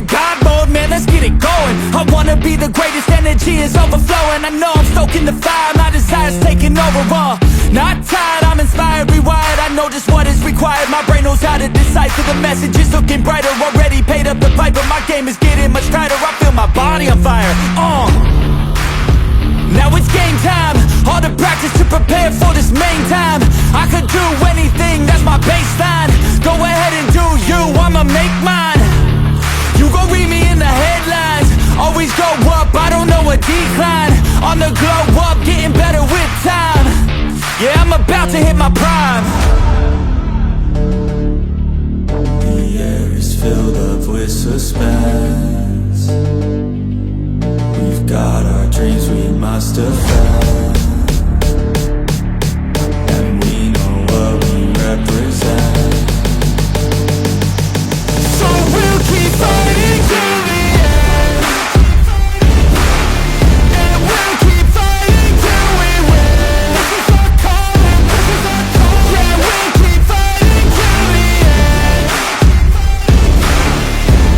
into God mode, man, let's get it going. I wanna be the greatest, energy is overflowing. I know I'm stoking the fire, my desire's taking over. Not tired, I'm inspired, rewired. I know just what is required. My brain knows how to decipher the messages, looking brighter. Already paid up the pipe, but my game is getting much tighter. I feel my body on fire. Now it's game time. All the practice to prepare for this main time. I could do anything, that's my baseline. Go ahead and do you, I'ma make mine. You gon' read me in the headlines. Always go up, I don't know a decline. On the glow up, getting better with time. Yeah, I'm about to hit my prime. The air is filled up with suspense. We've got our dreams we must defend, and we know what we represent. So we'll keep fighting till the end, and we'll keep fighting till we win. This is our calling, this is our calling. Yeah, we'll keep fighting till the end,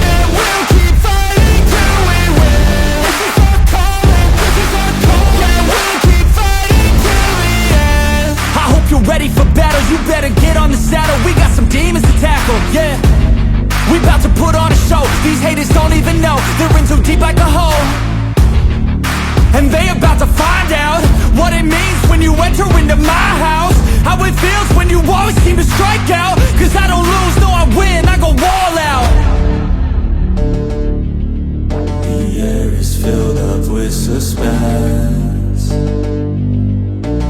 and we'll keep fighting till we win. This is our calling, this is our calling. Yeah, we'll keep fighting till the end. I hope you're ready for battle, you better get on the saddle. We got some demons to tackle, yeah. We bout to put on a show. These haters don't even know they're in too deep like a hole, and they about to find out what it means when you enter into my house. How it feels when you always seem to strike out. Cause I don't lose, no I win, I go all out. The air is filled up with suspense.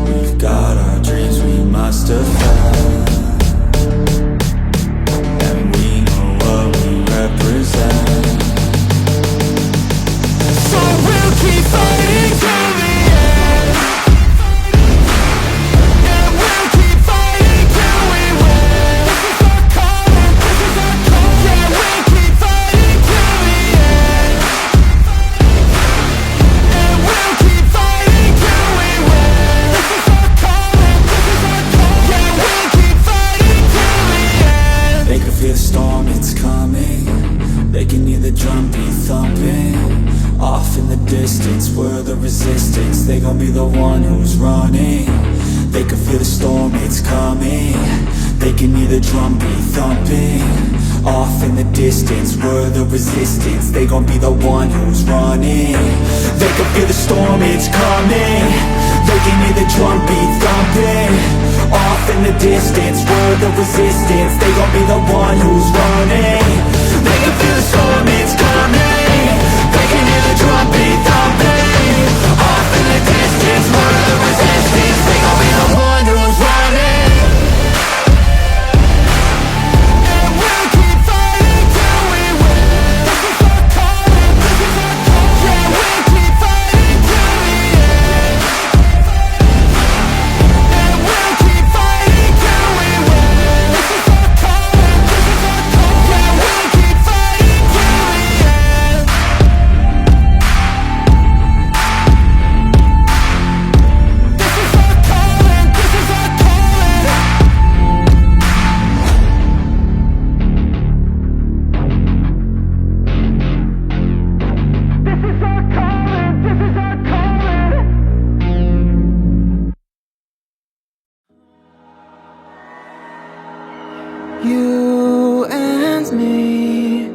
We've got our dreams we must defend, and we know what we represent. So we'll keep fighting till the end, and we'll keep fighting till we win. This is our calling, this is our calling. Yeah, we'll keep fighting till the end, and we'll keep fighting till we win. This is our calling, this is our calling. Yeah, we'll keep fighting till the end. They can feel the storm, it's coming. They can hear the drum beat thumping. Off in the distance, we're the resistance. They gon' be the one who's running. They can feel the storm, it's coming. They can hear the drum beat thumping. Off in the distance, we're the resistance. They gon' be the one who's running. They can feel the storm, it's coming. They can hear the drum beat thumping. Off in the distance, we're the resistance. They gon' be the one who's running. They can feel the storm, it's coming. They can hear the drum beat thumping. Off in the distance, we're the resistance. They gon' be the one who's running. And we'll keep fighting till we win. This is our calling, this is our calling. Yeah, we'll keep fighting till the end, and we'll keep fighting till we win. This is our calling, this is our calling. Yeah, we'll keep fighting till the end. This is our calling, this is our calling. This is our calling, this is our calling. You and me,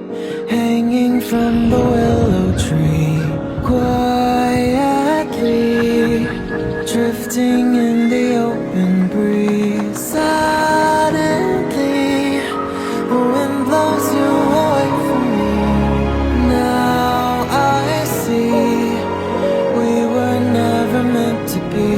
hanging from the willow tree, quietly drifting in the open breeze. Suddenly, the wind blows you away from me. Now I see we were never meant to be.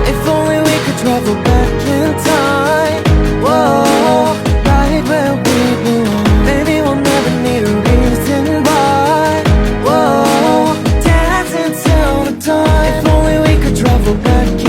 If only we could travel back in time. Whoa, right where we belong. Maybe we'll never need a reason why. Whoa, dance until the dawn. If only we could travel back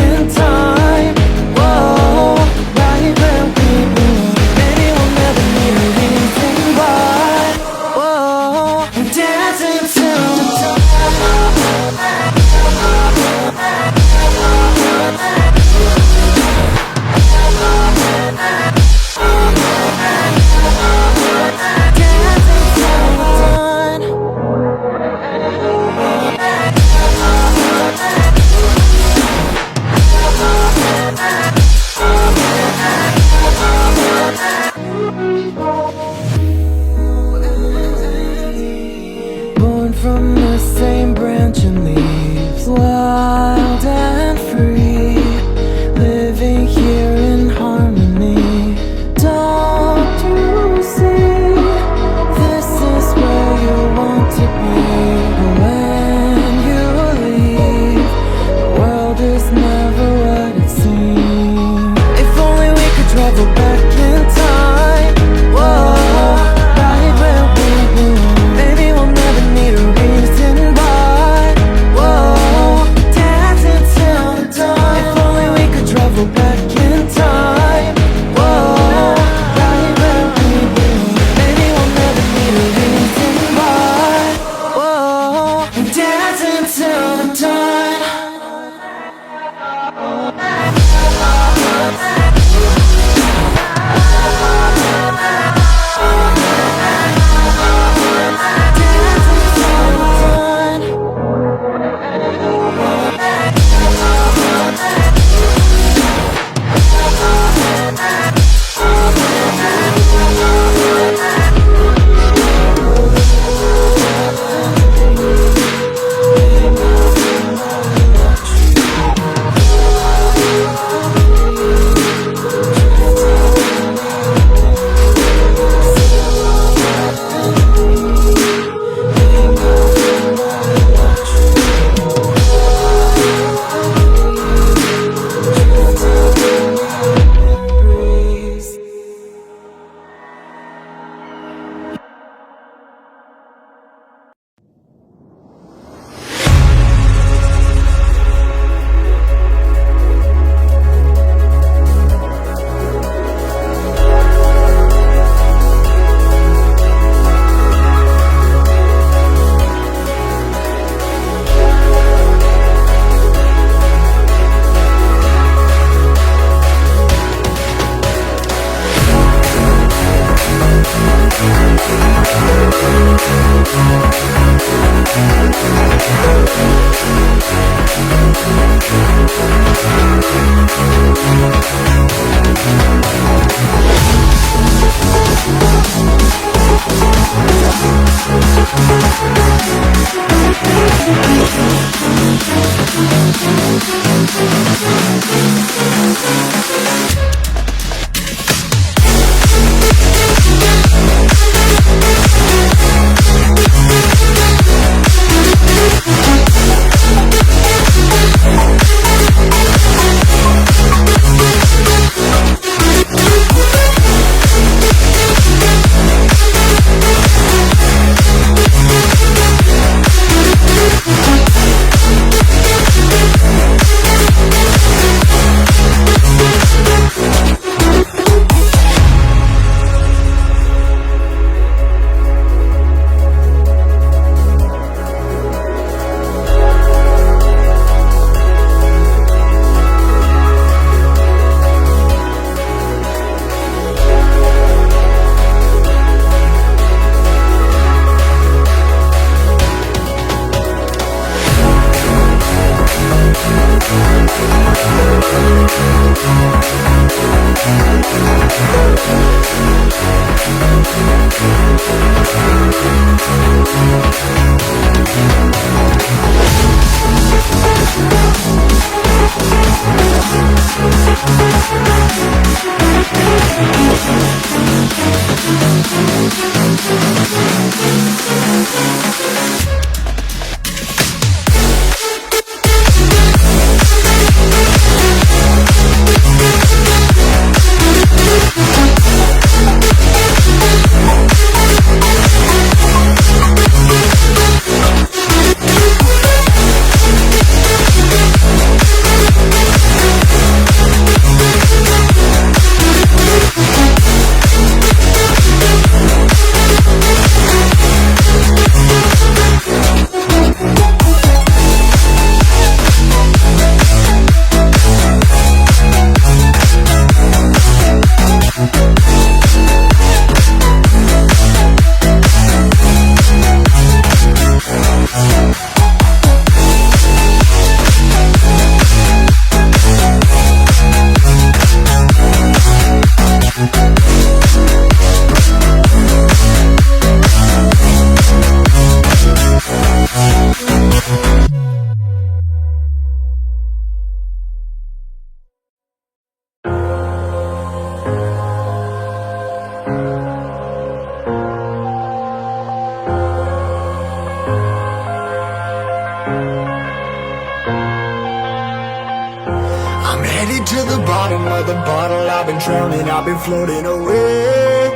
To the bottom of the bottle, I've been drowning, I've been floating away.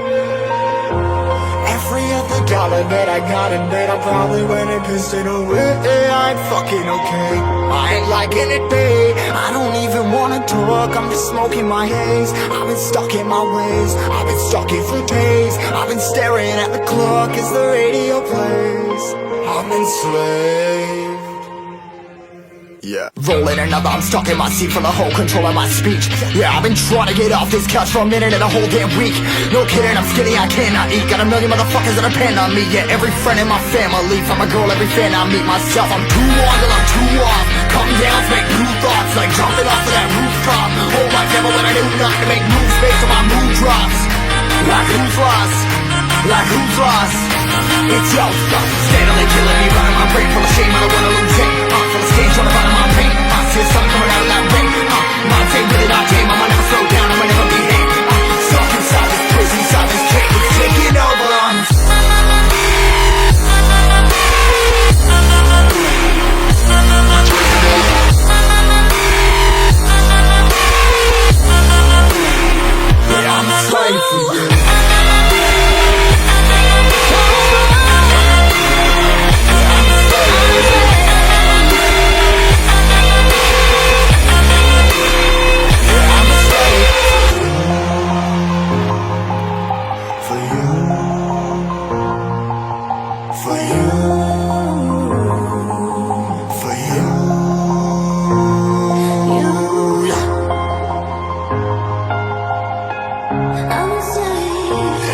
Every other dollar that I got in bed, I probably went and pissed it away. I ain't fucking okay, I ain't liking it, babe. I don't even wanna talk, I'm just smoking my haze. I've been stuck in my ways, I've been stuck in for days. I've been staring at the clock as the radio plays. I'm enslaved. Yeah. Rolling another, I'm stuck in my seat for the whole control of my speech. Yeah, I've been trying to get off this couch for a minute and a whole damn week. No kidding, I'm skinny, I cannot eat. Got a million motherfuckers that depend on me. Yeah, every friend in my family, from a girl, every fan I meet myself. I'm too on till I'm too off. Come down to make new thoughts, like jumping off of that rooftop. Hold my devil when I do nothing to make moves based on my mood drops. Like who's lost? Like who's lost? It's your stuff, steadily killing me, running my brain full of shame. I don't wanna lose it. Full of stage, trying to find my pain. I see the sun coming out of that rain. My day really not tame. I'ma never slow down, I'ma never be late. Stuck inside this prison, inside this cage, it's taking over. Yeah, I'm a slave for you.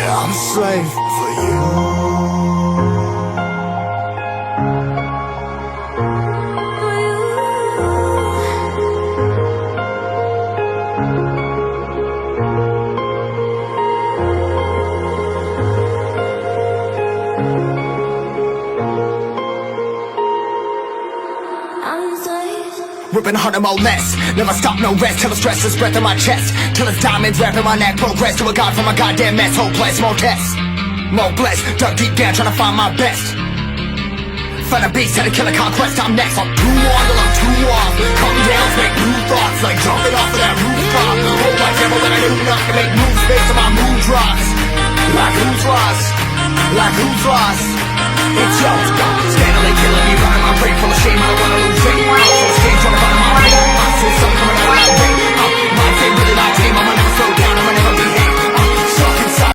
I'm a slave for you. ripping harder, more less. Never stop, no rest, till the stress is breath in my chest. Till it's diamonds wrapping my neck, progress to a god from a goddamn mess. Hopeless, more tests, more blessed. Dug deep down, trying to find my best. Find a beast, had to kill a conquest, I'm next. I'm too on till I'm too off. Come down, make new thoughts, like jumping off of that rooftop. Hold my devil that I knew not to make moves based on my mood drops. Like who's lost? Like who's lost? It's yo, steadily killing me, running my brain full of shame. I don't wanna lose weight. I'm so scared, trying to find my brain. I'm still something coming out of my brain. My thing really like